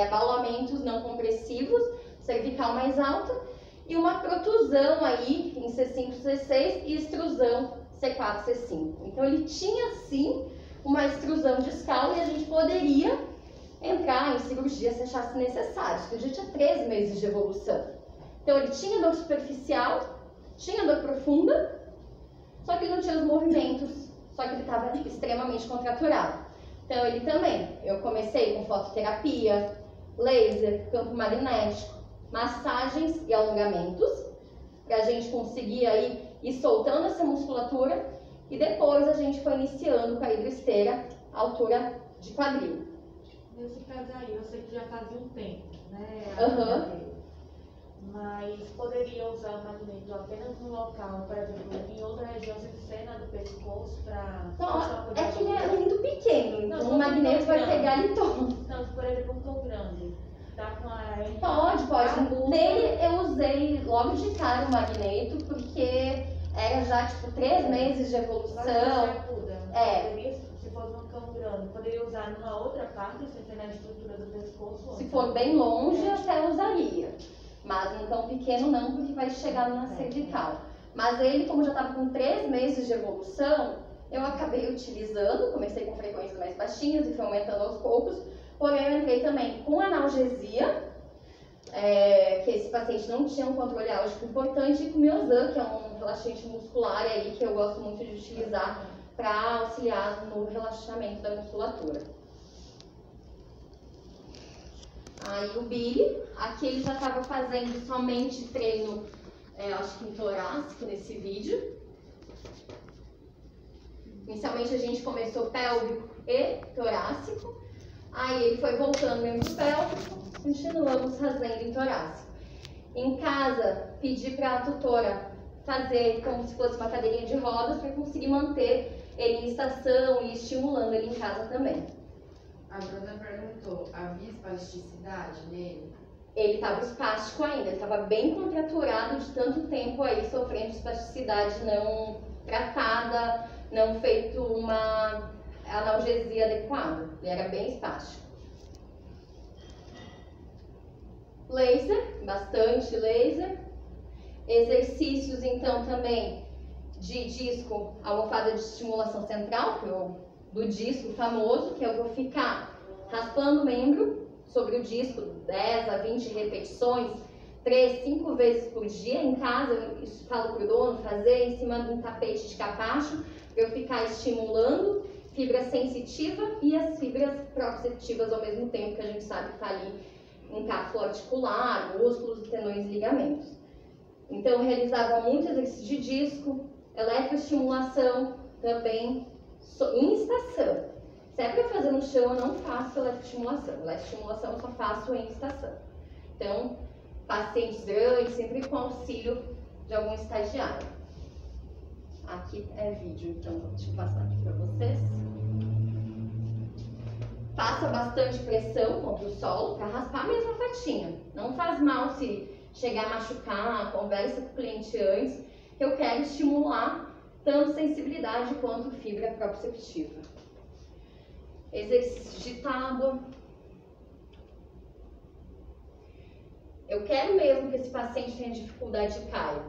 abaulamentos não compressivos, cervical mais alta, e uma protusão aí em C5, C6 e extrusão C4, C5. Então, ele tinha, sim, uma extrusão discal e a gente poderia entrar em cirurgia se achasse necessário, porque ele já tinha 3 meses de evolução. Então, ele tinha dor superficial, tinha dor profunda, só que ele não tinha os movimentos, só que ele estava extremamente contraturado. Então, ele também, eu comecei com fototerapia, laser, campo magnético, massagens e alongamentos, para a gente conseguir aí ir soltando essa musculatura, e depois a gente foi iniciando com a hidroesteira, altura de quadril. Nesse caso aí, eu sei que já fazia um tempo, né? Mas poderia usar o magneto apenas no local, por exemplo, em outra região externa do pescoço para... É que ele é muito pequeno, então o magneto vai pegar ali todo. Não, por exemplo, um tom grande. tá com a... Pode. Nele eu usei logo de cara o magneto, porque era já tipo 3 meses de evolução. Se fosse um cão grande, poderia usar numa outra parte, sem ser na estrutura do pescoço? Se for bem longe, até usaria. Mas um cão pequeno não, porque vai chegar na cervical. Mas ele, como já estava com 3 meses de evolução, eu acabei utilizando, comecei com frequências mais baixinhas e foi aumentando aos poucos. Porém, eu entrei também com analgesia, que esse paciente não tinha um controle álgico importante, e com Miozan, que é um relaxante muscular aí, que eu gosto muito de utilizar para auxiliar no relaxamento da musculatura. Aí o Billy, aqui ele já estava fazendo somente treino, acho que em torácico nesse vídeo. Inicialmente a gente começou pélvico e torácico, aí ele foi voltando mesmo pro pélvico, continuamos fazendo em torácico. Em casa, pedi para a tutora fazer como se fosse uma cadeirinha de rodas para conseguir manter ele em estação e estimulando ele em casa também. A Bruna perguntou, havia espasticidade nele? Ele estava espástico ainda, ele estava bem contraturado de tanto tempo aí sofrendo de espasticidade não tratada, não feito uma analgesia adequada. Ele era bem espástico. Laser, bastante laser. Exercícios então também de disco, almofada de estimulação central, do disco famoso, que eu vou ficar raspando o membro sobre o disco 10 a 20 repetições, 3, 5 vezes por dia em casa. Eu falo para o dono fazer em cima de um tapete de capacho, para eu ficar estimulando fibra sensitiva e as fibras proprioceptivas ao mesmo tempo, que a gente sabe que está ali em cápsula articular, músculos, tendões e ligamentos. Então eu realizava muito exercício de disco, eletroestimulação também em estação. Se é para fazer no chão, eu não faço eletroestimulação. Eletroestimulação eu só faço em estação. Então, pacientes grandes, sempre com auxílio de algum estagiário. Aqui é vídeo, então deixa eu passar aqui para vocês. Passa bastante pressão contra o solo para raspar mesmo a patinha. Não faz mal se chegar a machucar, conversa com o cliente antes, que eu quero estimular tanto sensibilidade quanto fibra proprioceptiva. Exercício de tábua. Eu quero mesmo que esse paciente tenha dificuldade de cair.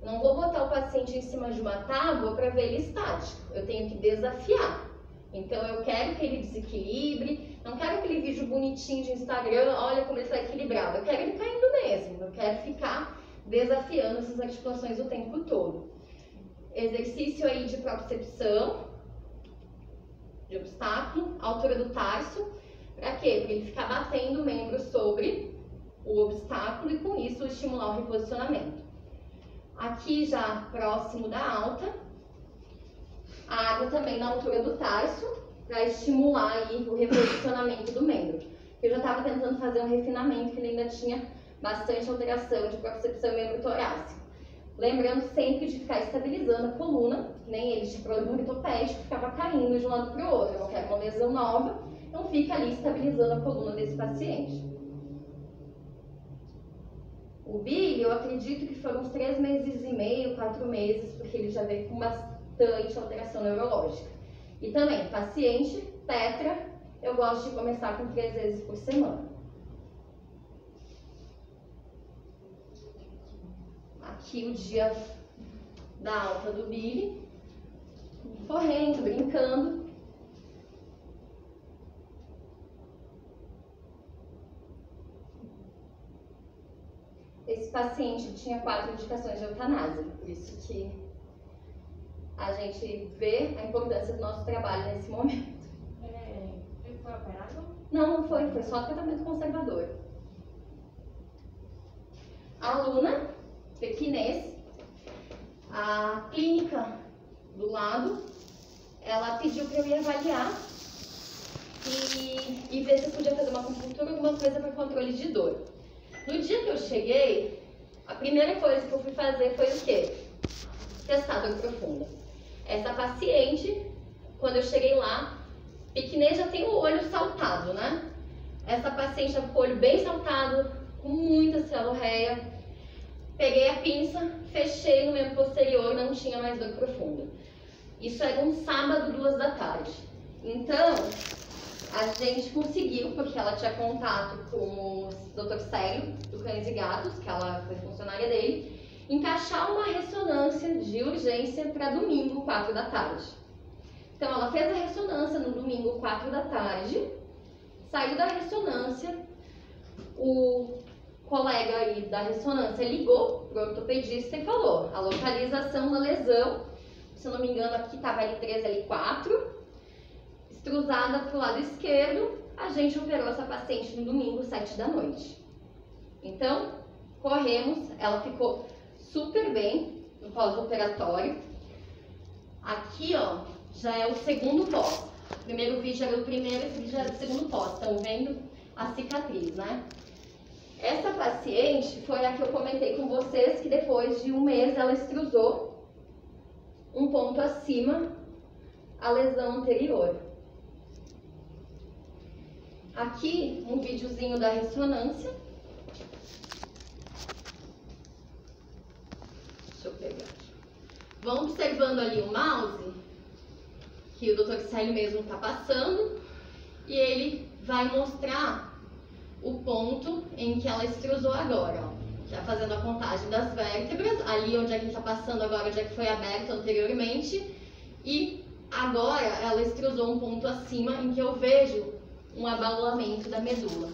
Não vou botar o paciente em cima de uma tábua para ver ele estático. Eu tenho que desafiar. Então eu quero que ele desequilibre. Não quero aquele vídeo bonitinho de Instagram, olha como ele está equilibrado. Eu quero ele caindo mesmo. Eu quero ficar desafiando essas articulações o tempo todo. Exercício aí de propriocepção, de obstáculo, altura do tarso. Para quê? Para ele ficar batendo o membro sobre o obstáculo e com isso estimular o reposicionamento. Aqui já próximo da alta, a água também na altura do tarso, para estimular aí o reposicionamento do membro. Eu já estava tentando fazer um refinamento, que ele ainda tinha bastante alteração de propriocepção e membro torácico. Lembrando sempre de ficar estabilizando a coluna, nem ele de problema ortopédico ficava caindo de um lado para o outro. Eu não quero uma lesão nova, então fica ali estabilizando a coluna desse paciente. O Billy, eu acredito que foram uns 3 meses e meio, 4 meses, porque ele já veio com bastante alteração neurológica. E também, paciente tetra, eu gosto de começar com 3 vezes por semana. Aqui o dia da alta do Billy, correndo, brincando. Esse paciente tinha 4 indicações de eutanásia, por isso que a gente vê a importância do nosso trabalho nesse momento. Ele foi operado? Não foi só tratamento conservador. A Luna, pequinês, a clínica do lado, ela pediu para eu ir avaliar e ver se eu podia fazer uma acupuntura, alguma coisa para controle de dor. No dia que eu cheguei, a primeira coisa que eu fui fazer foi o quê? Testar dor profunda. Essa paciente, quando eu cheguei lá, pequinês já tem o olho saltado, né? Essa paciente estava com o olho bem saltado, com muita celorreia. Peguei a pinça, fechei no membro posterior, não tinha mais dor profunda. Isso era um sábado, 2 da tarde. Então, a gente conseguiu, porque ela tinha contato com o Dr. Célio, do Cães e Gatos, que ela foi funcionária dele, encaixar uma ressonância de urgência para domingo, 4 da tarde. Então, ela fez a ressonância no domingo, 4 da tarde, saiu da ressonância, o colega aí da ressonância ligou para o ortopedista e falou a localização da lesão, se eu não me engano aqui estava L3, L4, extrusada para o lado esquerdo, a gente operou essa paciente no domingo, 7 da noite. Então, corremos, ela ficou super bem no pós-operatório. Aqui, ó, já é o segundo pós. O primeiro vídeo era o primeiro, esse vídeo era o segundo pós. Estão vendo a cicatriz, né? Essa paciente foi a que eu comentei com vocês que depois de um mês ela extrusou um ponto acima a lesão anterior. Aqui, um videozinho da ressonância. Deixa eu pegar aqui. Vão observando ali o mouse, que o Dr. Célio mesmo está passando, e ele vai mostrar o ponto em que ela extrusou agora, ó. Já fazendo a contagem das vértebras, ali onde é que está passando agora, onde é que foi aberto anteriormente, e agora ela extrusou um ponto acima em que eu vejo um abaulamento da medula.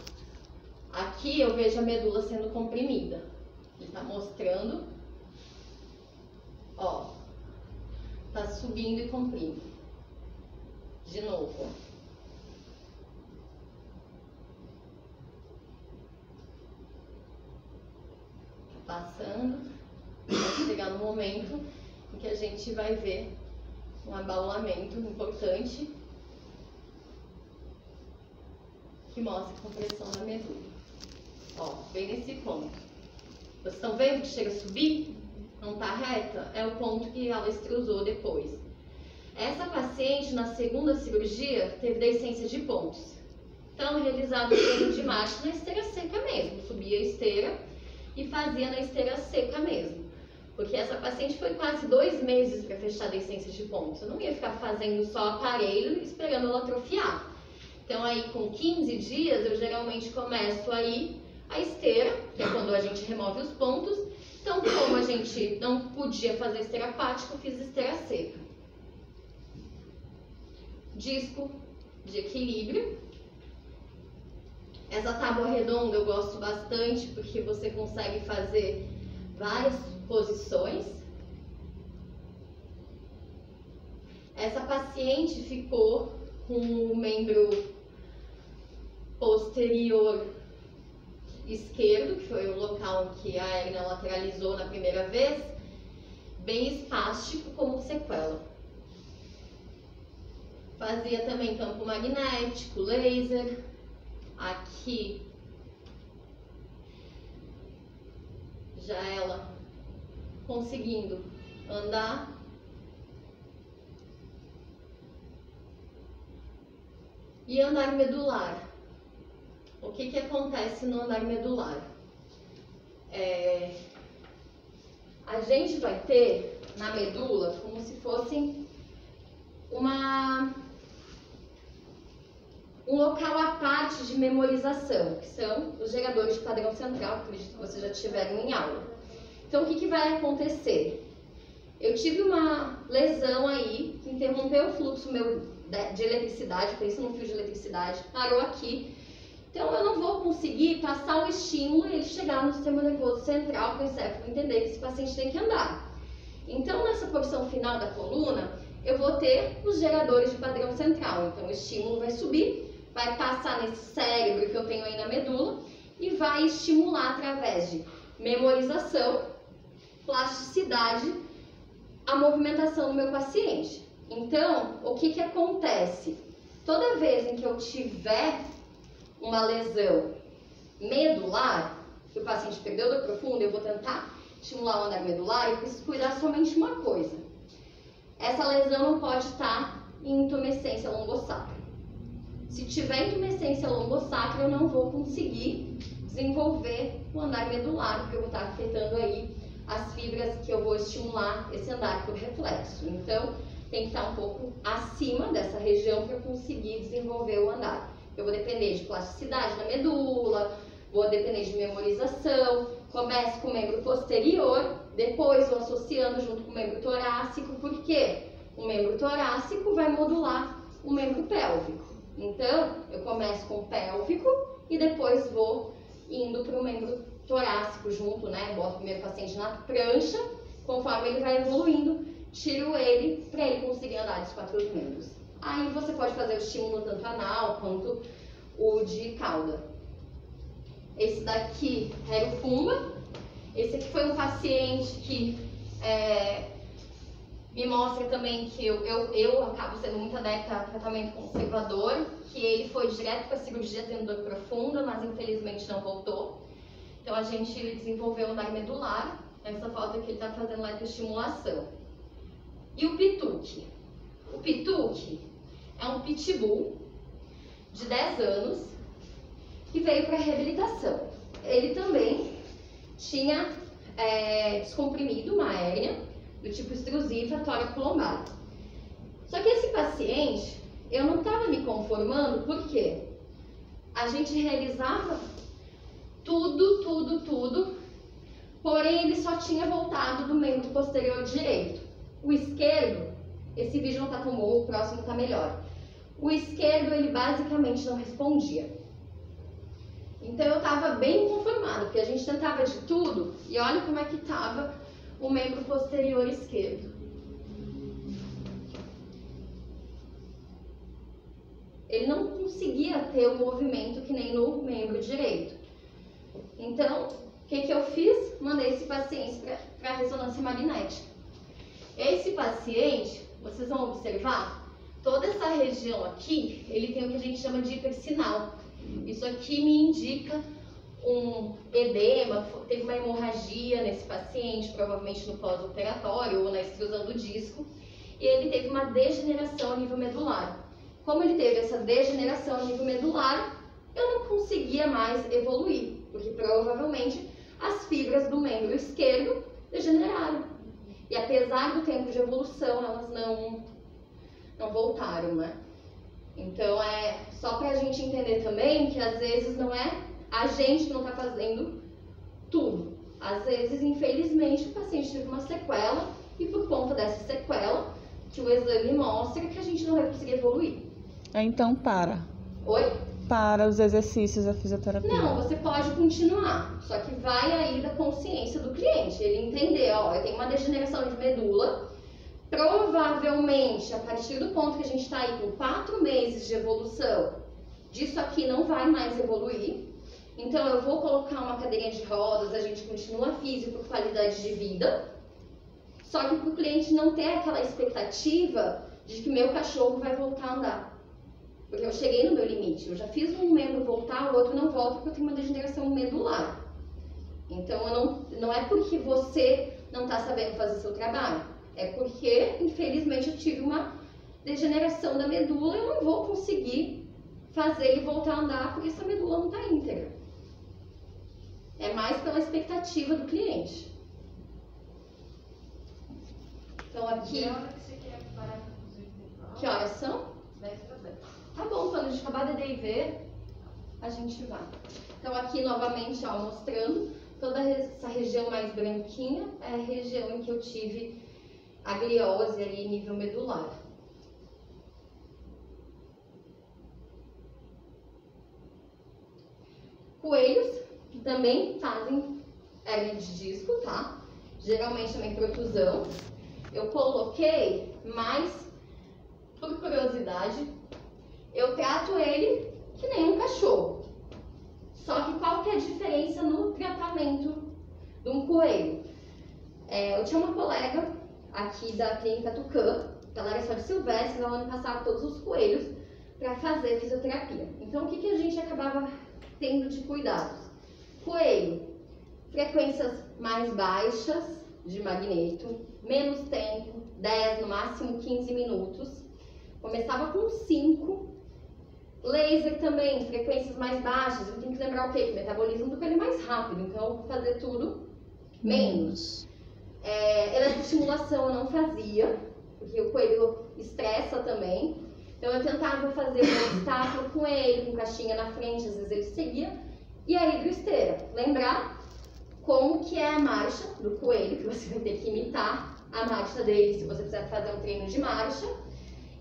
Aqui eu vejo a medula sendo comprimida. Ele está mostrando, ó, tá subindo e comprimindo. De novo, ó. Tá passando, vai chegar no momento em que a gente vai ver um abaulamento importante que mostra a compressão da medula. Ó, bem nesse ponto. Vocês estão vendo que chega a subir? Não tá reta? É o ponto que ela extrusou depois. Essa paciente, na segunda cirurgia, teve deiscência de pontos. Então, realizado o treino de marcha na esteira seca mesmo. Subia a esteira e fazia na esteira seca mesmo. Porque essa paciente foi quase 2 meses para fechar a deiscência de pontos. Eu não ia ficar fazendo só aparelho esperando ela atrofiar. Então, aí com 15 dias, eu geralmente começo aí a esteira, que é quando a gente remove os pontos. Então, como a gente não podia fazer esteira apática, eu fiz esteira seca. Disco de equilíbrio. Essa tábua redonda eu gosto bastante, porque você consegue fazer várias posições. Essa paciente ficou com o membro posterior esquerdo, que foi o local em que a hérnia lateralizou na primeira vez, bem espástico como sequela. Fazia também campo magnético, laser. Aqui já ela conseguindo andar. E andar medular. O que acontece no andar medular? A gente vai ter na medula como se fosse um local à parte de memorização, que são os geradores de padrão central, que acredito que vocês já tiveram em aula. Então, o que vai acontecer? Eu tive uma lesão aí, que interrompeu o fluxo meu de eletricidade, pensa num fio de eletricidade, parou aqui. Então, eu não vou conseguir passar o estímulo e ele chegar no sistema nervoso central, para o encéfalo entender que esse paciente tem que andar. Então, nessa porção final da coluna, eu vou ter os geradores de padrão central. Então, o estímulo vai subir, vai passar nesse cérebro que eu tenho aí na medula e vai estimular através de memorização, plasticidade, a movimentação do meu paciente. Então, o que acontece? Toda vez em que eu tiver uma lesão medular, que o paciente perdeu dor profunda, eu vou tentar estimular o andar medular, eu preciso cuidar somente de uma coisa. Essa lesão não pode estar em intumescência lombossácra. Se tiver intumescência lombosacra, eu não vou conseguir desenvolver o andar medular, porque eu vou estar afetando aí as fibras que eu vou estimular esse andar por reflexo. Então, tem que estar um pouco acima dessa região para eu conseguir desenvolver o andar. Eu vou depender de plasticidade na medula, vou depender de memorização. Começo com o membro posterior, depois vou associando junto com o membro torácico, porque o membro torácico vai modular o membro pélvico. Então, eu começo com o pélvico e depois vou indo para o membro torácico junto, né? Boto o primeiro paciente na prancha, conforme ele vai evoluindo, tiro ele para ele conseguir andar dos 4 membros. Aí você pode fazer o estímulo tanto anal quanto o de cauda. Esse daqui era o Pumba. Esse aqui foi um paciente que me mostra também que eu acabo sendo muito adepta a tratamento conservador, que ele foi direto para a cirurgia tendo dor profunda, mas infelizmente não voltou. Então a gente desenvolveu um andar medular. Essa foto aqui ele está fazendo eletroestimulação. E o Pituque? O Pituque é um pitbull de 10 anos que veio para reabilitação. Ele também tinha descomprimido uma hérnia do tipo extrusiva tóraco-lombar. Só que esse paciente, eu não estava me conformando, porque a gente realizava tudo, porém ele só tinha voltado do membro posterior direito. O esquerdo, esse vídeo não está tão bom, o próximo está melhor. O esquerdo, ele basicamente não respondia. Então eu estava bem inconformada, porque a gente tentava de tudo, e olha como é que estava o membro posterior esquerdo. Ele não conseguia ter o movimento que nem no membro direito. Então, o que eu fiz? Mandei esse paciente para ressonância magnética. Esse paciente, vocês vão observar, toda essa região aqui, ele tem o que a gente chama de hipersinal. Isso aqui me indica um edema, teve uma hemorragia nesse paciente, provavelmente no pós-operatório ou na extrusão do disco, e ele teve uma degeneração a nível medular. Como ele teve essa degeneração a nível medular, eu não conseguia mais evoluir, porque provavelmente as fibras do membro esquerdo degeneraram. E apesar do tempo de evolução, elas não voltaram, né? Então é só pra gente entender também que às vezes não é a gente que não tá fazendo tudo. Às vezes, infelizmente, o paciente teve uma sequela e por conta dessa sequela, que o exame mostra que a gente não vai conseguir evoluir. Então para. Oi? Para os exercícios da fisioterapia. Não, você pode continuar, só que vai aí da consciência do cliente, ele entender, ó, eu tenho uma degeneração de medula, provavelmente, a partir do ponto que a gente está aí com 4 meses de evolução, disso aqui não vai mais evoluir, então eu vou colocar uma cadeirinha de rodas, a gente continua físico por qualidade de vida, só que para o cliente não ter aquela expectativa de que meu cachorro vai voltar a andar. Porque eu cheguei no meu limite, eu já fiz um membro voltar, o outro não volta porque eu tenho uma degeneração medular. Então não é porque você não está sabendo fazer seu trabalho, é porque, infelizmente, eu tive uma degeneração da medula e eu não vou conseguir fazer ele voltar a andar porque essa medula não está íntegra. É mais pela expectativa do cliente. Então aqui... Que hora que você quer parar com os Que horas são? 10 para 10. Tá bom, quando a gente acabar de ver, a gente vai. Então aqui novamente, ó, mostrando toda essa região mais branquinha, é a região em que eu tive a gliose ali nível medular. Coelhos que também fazem hérnia de disco, tá? Geralmente também protusão. Eu coloquei mais por curiosidade. Eu trato ele que nem um cachorro. Só que qual que é a diferença no tratamento de um coelho? Eu tinha uma colega aqui da clínica Tucã, ela era só de silvestre, ela me passava todos os coelhos para fazer fisioterapia. Então o que a gente acabava tendo de cuidados? Coelho, frequências mais baixas de magneto, menos tempo, 10, no máximo 15 minutos. Começava com 5, Laser também, frequências mais baixas. Eu tenho que lembrar o quê? Que o metabolismo do coelho é mais rápido, então eu vou fazer tudo menos. Eletroestimulação eu não fazia, porque o coelho estressa também. Então eu tentava fazer um obstáculo com ele, com caixinha na frente, às vezes ele seguia. E a hidroesteira, lembrar como que é a marcha do coelho, que você vai ter que imitar a marcha dele se você quiser fazer um treino de marcha.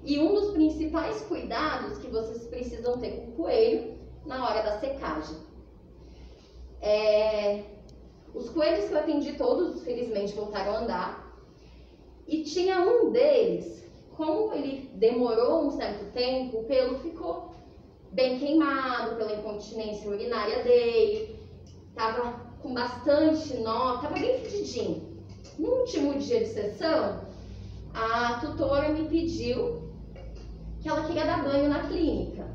E um dos principais cuidados que vocês precisam ter com o coelho na hora da secagem. Os coelhos que eu atendi todos, felizmente, voltaram a andar. E tinha um deles, como ele demorou um certo tempo, o pelo ficou bem queimado pela incontinência urinária dele, estava com bastante nó, estava bem fedidinho. No último dia de sessão, a tutora me pediu que ela queria dar banho na clínica.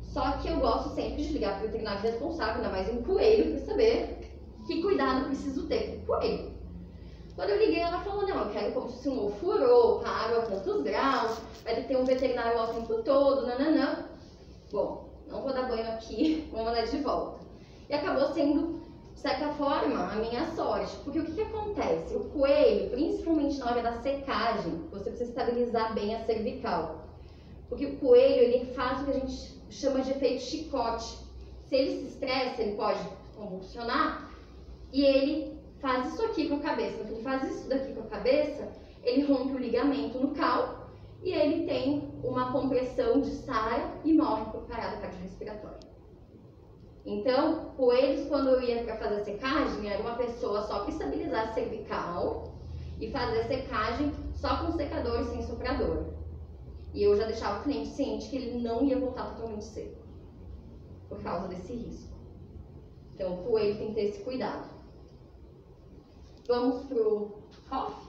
Só que eu gosto sempre de ligar para o veterinário responsável, ainda mais um coelho, para saber que cuidado eu preciso ter com o coelho. Quando eu liguei, ela falou, não, eu quero como se um ofurô, com água a tantos graus, vai ter um veterinário lá o tempo todo, nananã. Bom, não vou dar banho aqui, vou mandar de volta. E acabou sendo, de certa forma, a minha sorte. Porque o que acontece? O coelho, principalmente na hora da secagem, você precisa estabilizar bem a cervical. Porque o coelho, ele faz o que a gente chama de efeito chicote. Se ele se estressa, ele pode convulsionar e ele faz isso aqui com a cabeça. Quando ele faz isso daqui com a cabeça, ele rompe o ligamento no cal e ele tem uma compressão de SARA e morre por parada cardiorrespiratória. Então, coelhos, quando eu ia para fazer a secagem, era uma pessoa só para estabilizar a cervical e fazer a secagem só com secador e sem soprador. E eu já deixava o cliente ciente que ele não ia voltar totalmente seco, por causa desse risco. Então, o coelho tem que ter esse cuidado. Vamos pro cough?